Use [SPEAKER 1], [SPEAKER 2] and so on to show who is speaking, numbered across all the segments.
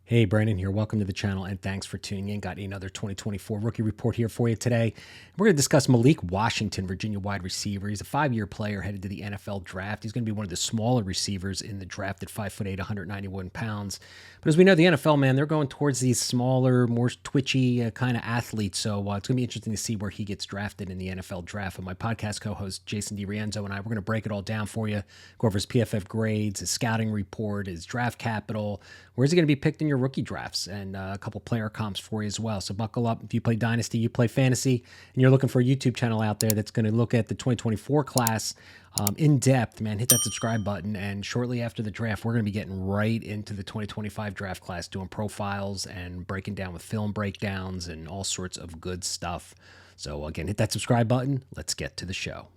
[SPEAKER 1] Hey, Brandon here. Welcome to the channel and thanks for tuning in. Got another 2024 rookie report here for you today. We're going to discuss Malik Washington, Virginia wide receiver. He's a 5-year player headed to the NFL draft. He's going to be one of the smaller receivers in the draft at 5'8", 191 pounds. But as we know, the NFL, man, they're going towards these smaller, more twitchy kind of athletes. So it's going to be interesting to see where he gets drafted in the NFL draft. And my podcast co-host, Jason DiRienzo, and I, we're going to break it all down for you, go over his PFF grades, his scouting report, his draft capital. Where's he going to be picked in your rookie drafts, and a couple player comps for you as well. So buckle up. If you play Dynasty, you play Fantasy, and you're looking for a YouTube channel out there that's going to look at the 2024 class in depth, man, hit that subscribe button. And shortly after the draft, we're going to be getting right into the 2025 draft class, doing profiles and breaking down with film breakdowns and all sorts of good stuff. So again, hit that subscribe button. Let's get to the show.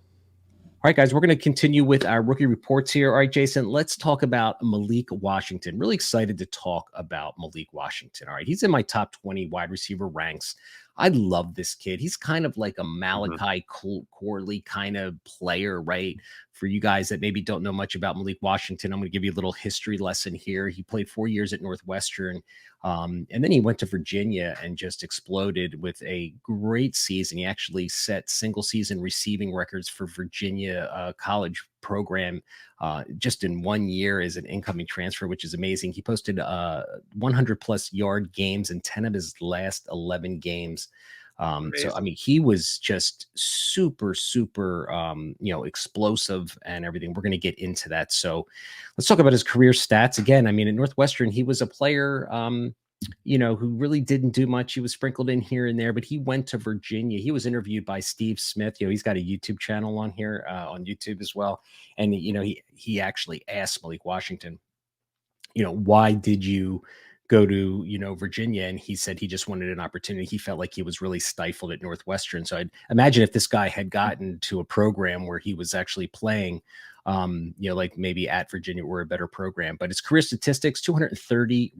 [SPEAKER 1] All right, guys, we're going to continue with our rookie reports here. All right, Jason, let's talk about Malik Washington. Really excited to talk about Malik Washington. All right, he's in my top 20 wide receiver ranks. I love this kid. He's kind of like a Malachi Corley kind of player, right? For you guys that maybe don't know much about Malik Washington, I'm going to give you a little history lesson here. He played 4 years at Northwestern, and then he went to Virginia and just exploded with a great season. He actually set single season receiving records for Virginia college program just in 1 year as an incoming transfer, which is amazing. He posted 100 plus yard games in 10 of his last 11 games. So, I mean, he was just super, explosive and everything. We're going to get into that. So let's talk about his career stats again. I mean, at Northwestern, he was a player, who really didn't do much. He was sprinkled in here and there, but he went to Virginia. He was interviewed by Steve Smith. He's got a YouTube channel on here on YouTube as well. And, he actually asked Malik Washington, why did you go to, Virginia? And he said he just wanted an opportunity. He felt like he was really stifled at Northwestern. So I'd imagine if this guy had gotten to a program where he was actually playing, like maybe at Virginia or a better program. But his career statistics, 230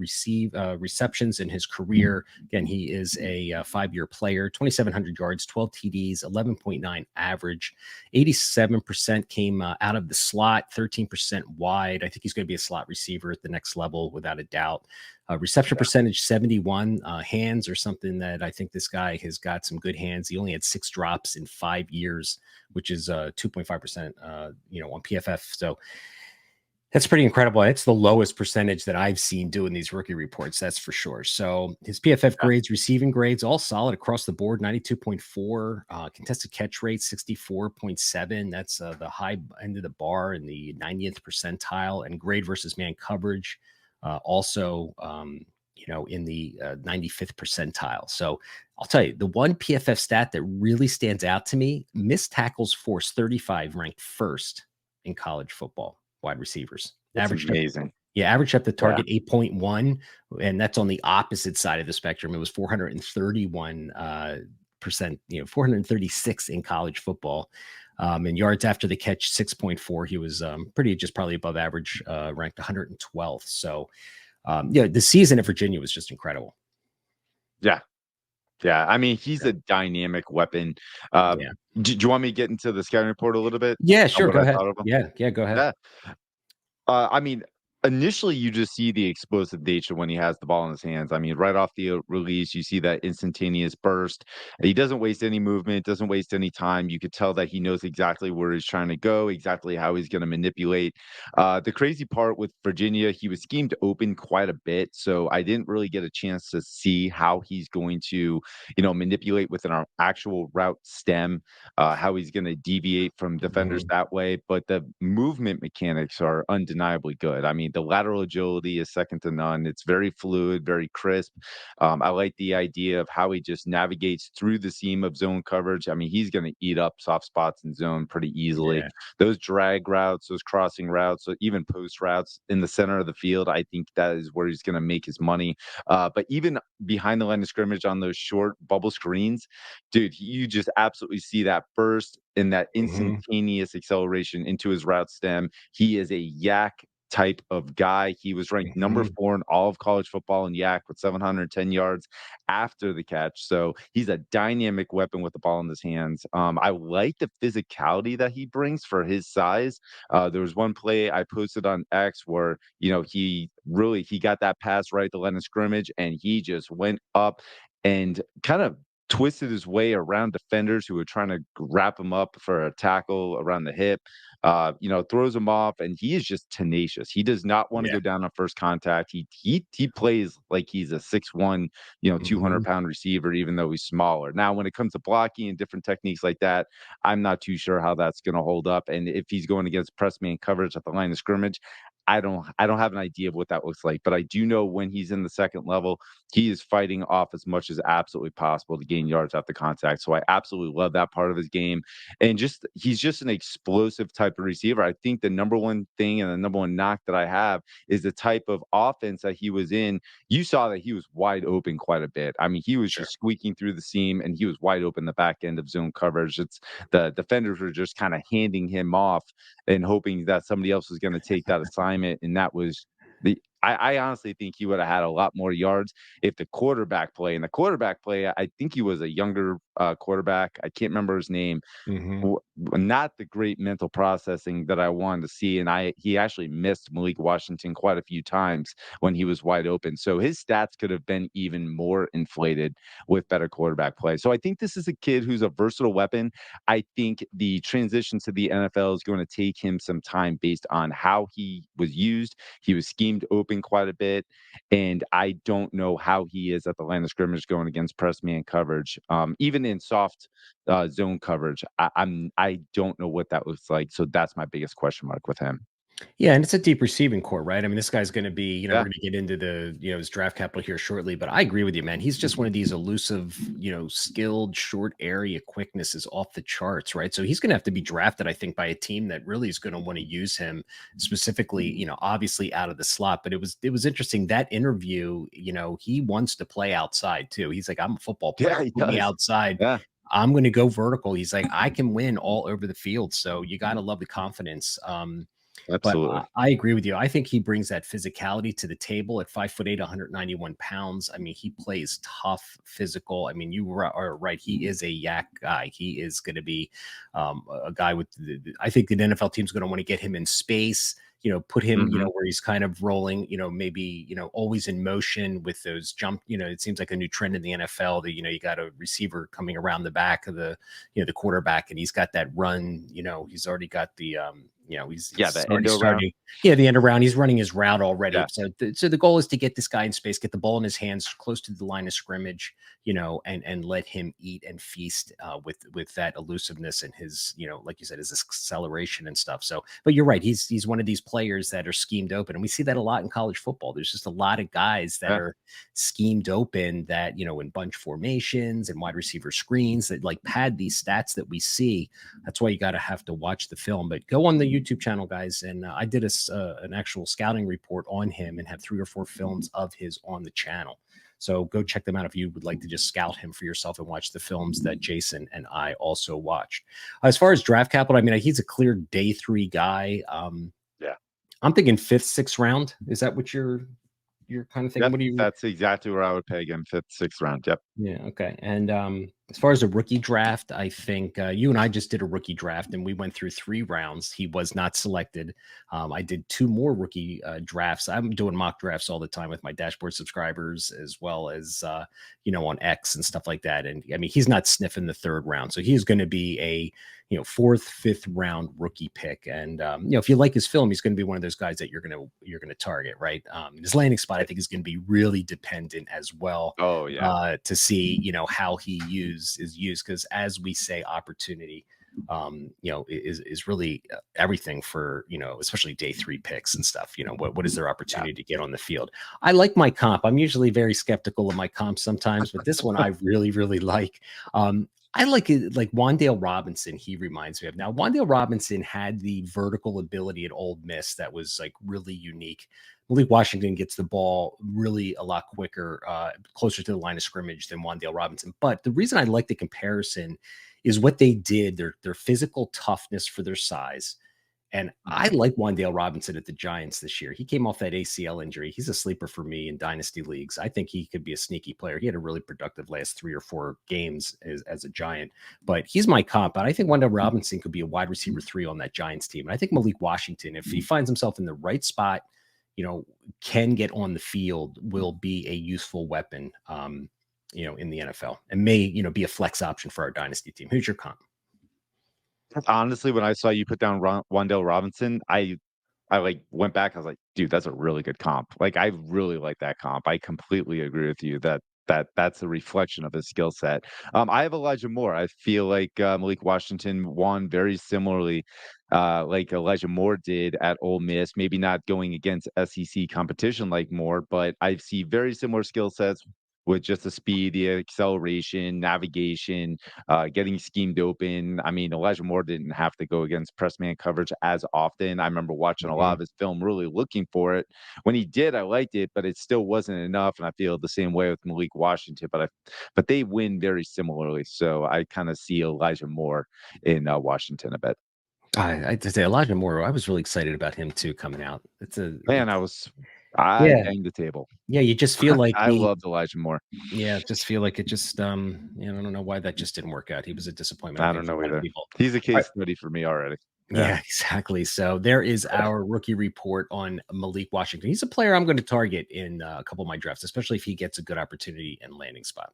[SPEAKER 1] receptions in his career. Again, he is a 5-year player, 2,700 yards, 12 TDs, 11.9 average, 87% came out of the slot, 13% wide. I think he's going to be a slot receiver at the next level without a doubt. Reception percentage 71. Hands are something that I think this guy has got some good hands. He only had 6 drops in 5 years, which is 2.5%, on PFF. So that's pretty incredible. It's the lowest percentage that I've seen doing these rookie reports. That's for sure. So his PFF grades, receiving grades, all solid across the board. 92.4, contested catch rate, 64.7. That's the high end of the bar in the 90th percentile, and grade versus man coverage. Also, in the 95th percentile. So I'll tell you, the one PFF stat that really stands out to me, missed tackles force 35, ranked first in college football wide receivers.
[SPEAKER 2] That's amazing.
[SPEAKER 1] Average up the target 8.1, and that's on the opposite side of the spectrum. It was 431 percent, 436 in college football. And yards after the catch, 6.4. He was probably above average, ranked 112th. So, the season at Virginia was just incredible.
[SPEAKER 2] Yeah. I mean, he's a dynamic weapon. Do you want me to get into the scouting report a little bit?
[SPEAKER 1] Yeah, sure. Go ahead. Yeah, go ahead.
[SPEAKER 2] I mean, initially, you just see the explosive nature when he has the ball in his hands. I mean, right off the release, you see that instantaneous burst. He doesn't waste any movement, doesn't waste any time. You could tell that he knows exactly where he's trying to go, exactly how he's going to manipulate. The crazy part with Virginia, he was schemed open quite a bit, so I didn't really get a chance to see how he's going to, manipulate within our actual route stem, how he's going to deviate from defenders that way. But the movement mechanics are undeniably good. I mean, the lateral agility is second to none. It's very fluid, very crisp. I like the idea of how he just navigates through the seam of zone coverage. I mean, he's going to eat up soft spots in zone pretty easily. Yeah. Those drag routes, those crossing routes, even post routes in the center of the field, I think that is where he's going to make his money. But even behind the line of scrimmage on those short bubble screens, dude, you just absolutely see that burst and that instantaneous acceleration into his route stem. He is a yak type of guy. He was ranked number
[SPEAKER 1] Mhm.
[SPEAKER 2] 4 in all of college football in YAC with 710 yards after the catch. So he's a dynamic weapon with the ball in his hands. I like the physicality that he brings for his size. There was one play I posted on X where, he got that pass right at the line of scrimmage and he just went up and kind of twisted his way around defenders who were trying to wrap him up for a tackle around the hip. Throws him off, and he is just tenacious. He does not want to
[SPEAKER 1] Yeah.
[SPEAKER 2] go down on first contact. He plays like he's a 6'1", 200
[SPEAKER 1] Mhm.
[SPEAKER 2] pound receiver, even though he's smaller. Now, when it comes to blocking and different techniques like that, I'm not too sure how that's going to hold up. And if he's going against press man coverage at the line of scrimmage, I don't have an idea of what that looks like, but I do know when he's in the second level, he is fighting off as much as absolutely possible to gain yards after contact. So I absolutely love that part of his game. And he's just an explosive type of receiver. I think the number one thing and the number one knock that I have is the type of offense that he was in. You saw that he was wide open quite a bit. I mean, he was
[SPEAKER 1] Sure.
[SPEAKER 2] just squeaking through the seam and he was wide open the back end of zone coverage. It's the defenders were just kind of handing him off and hoping that somebody else was going to take that assignment. And that was I honestly think he would have had a lot more yards if the quarterback play, I think he was a younger quarterback. I can't remember his name,
[SPEAKER 1] Mhm.
[SPEAKER 2] not the great mental processing that I wanted to see. And he actually missed Malik Washington quite a few times when he was wide open. So his stats could have been even more inflated with better quarterback play. So I think this is a kid who's a versatile weapon. I think the transition to the NFL is going to take him some time based on how he was used. He was schemed open quite a bit. And I don't know how he is at the line of scrimmage going against press man coverage. Even in soft zone coverage. I don't know what that looks like, so that's my biggest question mark with him.
[SPEAKER 1] Yeah, and it's a deep receiving core, right? I mean, this guy's going to be, we're
[SPEAKER 2] Yeah,
[SPEAKER 1] going to get into his draft capital here shortly, but I agree with you, man. He's just one of these elusive, skilled, short area quickness is off the charts, right? So he's going to have to be drafted, I think, by a team that really is going to want to use him specifically, obviously out of the slot. But it was interesting that interview, he wants to play outside too. He's like, I'm a football
[SPEAKER 2] yeah,
[SPEAKER 1] player,
[SPEAKER 2] he
[SPEAKER 1] put me
[SPEAKER 2] does.
[SPEAKER 1] outside.
[SPEAKER 2] Yeah,
[SPEAKER 1] I'm going to go vertical. He's like, I can win all over the field. So you got to love the confidence. But
[SPEAKER 2] absolutely.
[SPEAKER 1] I agree with you. I think he brings that physicality to the table at 5'8", 191 pounds. I mean, he plays tough, physical. I mean, are right. He is a yak guy. He is going to be a guy with. I think the NFL team's going to want to get him in space. Put him,
[SPEAKER 2] Mhm.
[SPEAKER 1] where he's kind of rolling. Maybe always in motion with those jump. It seems like a new trend in the NFL that you got a receiver coming around the back of the quarterback, and he's got that run. He's already got the
[SPEAKER 2] Yeah,
[SPEAKER 1] he's
[SPEAKER 2] the
[SPEAKER 1] already
[SPEAKER 2] endo round.
[SPEAKER 1] starting. Yeah, the end around. He's running his route already.
[SPEAKER 2] Yeah,
[SPEAKER 1] So the goal is to get this guy in space, get the ball in his hands, close to the line of scrimmage, and let him eat and feast with that elusiveness and his, like you said, his acceleration and stuff. So, but you're right. He's one of these players that are schemed open, and we see that a lot in college football. There's just a lot of guys that
[SPEAKER 2] yeah,
[SPEAKER 1] are schemed open that in bunch formations and wide receiver screens that like pad these stats that we see. That's why you got to have to watch the film. But go on the YouTube channel, guys, and I did an actual scouting report on him and have 3 or 4 films of his on the channel. So go check them out if you would like to just scout him for yourself and watch the films that Jason and I also watched. As far as draft capital, I mean, he's a clear day 3 guy.
[SPEAKER 2] yeah.
[SPEAKER 1] I'm thinking 5th, 6th round. Is that what you're kind of thinking?
[SPEAKER 2] Yep,
[SPEAKER 1] What do you?
[SPEAKER 2] that's exactly where I would peg him, 5th, 6th round. Yep.
[SPEAKER 1] Yeah. Okay. And as far as a rookie draft, I think you and I just did a rookie draft and we went through 3 rounds. He was not selected. I did 2 more rookie drafts. I'm doing mock drafts all the time with my dashboard subscribers as well as, on X and stuff like that. And I mean, he's not sniffing the 3rd round. So he's going to be a, 4th, 5th round rookie pick. And, if you like his film, he's going to be one of those guys that you're going to target, right? His landing spot, I think, is going to be really dependent as well
[SPEAKER 2] Oh, yeah.
[SPEAKER 1] to see how he is used, because as we say, opportunity is really everything for especially day 3 picks and stuff. What is their
[SPEAKER 2] Yeah.
[SPEAKER 1] opportunity to get on the field? I like my comp. I'm usually very skeptical of my comp sometimes, but this one I really like. I like it, like Wandale Robinson. He reminds me of. Now Wandale Robinson had the vertical ability at Ole Miss that was like really unique. Malik Washington gets the ball really a lot quicker, closer to the line of scrimmage than Wandale Robinson. But the reason I like the comparison is what they did, their physical toughness for their size, And I
[SPEAKER 2] Mhm.
[SPEAKER 1] like Wan'Dale Robinson at the Giants this year. He came off that ACL injury. He's a sleeper for me in dynasty leagues. I think he could be a sneaky player. He had a really productive last 3 or 4 games as a Giant, but he's my comp. But I think Wan'Dale Robinson could be a wide receiver 3 on that Giants team. And I think Malik Washington, if he finds himself in the right spot, can get on the field, will be a useful weapon, in the NFL, and may, be a flex option for our dynasty team. Who's your comp?
[SPEAKER 2] Honestly, when I saw you put down Wan'Dale Robinson, I, like, went back, I was like, "Dude, that's a really good comp." Like, I really like that comp. I completely agree with you that's a reflection of his skill set. I have Elijah Moore. I feel like, Malik Washington won very similarly, like Elijah Moore did at Ole Miss, maybe not going against SEC competition like Moore, but I see very similar skill sets with just the speed, the acceleration, navigation, getting schemed open. I mean, Elijah Moore didn't have to go against press man coverage as often. I remember watching a lot
[SPEAKER 1] Mhm.
[SPEAKER 2] of his film, really looking for it. When he did, I liked it, but it still wasn't enough. And I feel the same way with Malik Washington. But they win very similarly. So I kind of see Elijah Moore in Washington a bit.
[SPEAKER 1] I to say Elijah Moore, I was really excited about him too coming out.
[SPEAKER 2] Man, I
[SPEAKER 1] Yeah,
[SPEAKER 2] banged the table.
[SPEAKER 1] yeah. You just feel like
[SPEAKER 2] I loved Elijah Moore.
[SPEAKER 1] just feel like it just, I don't know why that just didn't work out. He was a disappointment, I
[SPEAKER 2] I
[SPEAKER 1] think,
[SPEAKER 2] don't
[SPEAKER 1] for a
[SPEAKER 2] know
[SPEAKER 1] lot of
[SPEAKER 2] either.
[SPEAKER 1] people.
[SPEAKER 2] He's a
[SPEAKER 1] All
[SPEAKER 2] case
[SPEAKER 1] right.
[SPEAKER 2] study for me already. Yeah.
[SPEAKER 1] Yeah, exactly. So there is our rookie report on Malik Washington. He's a player I'm going to target in a couple of my drafts, especially if he gets a good opportunity and landing spot.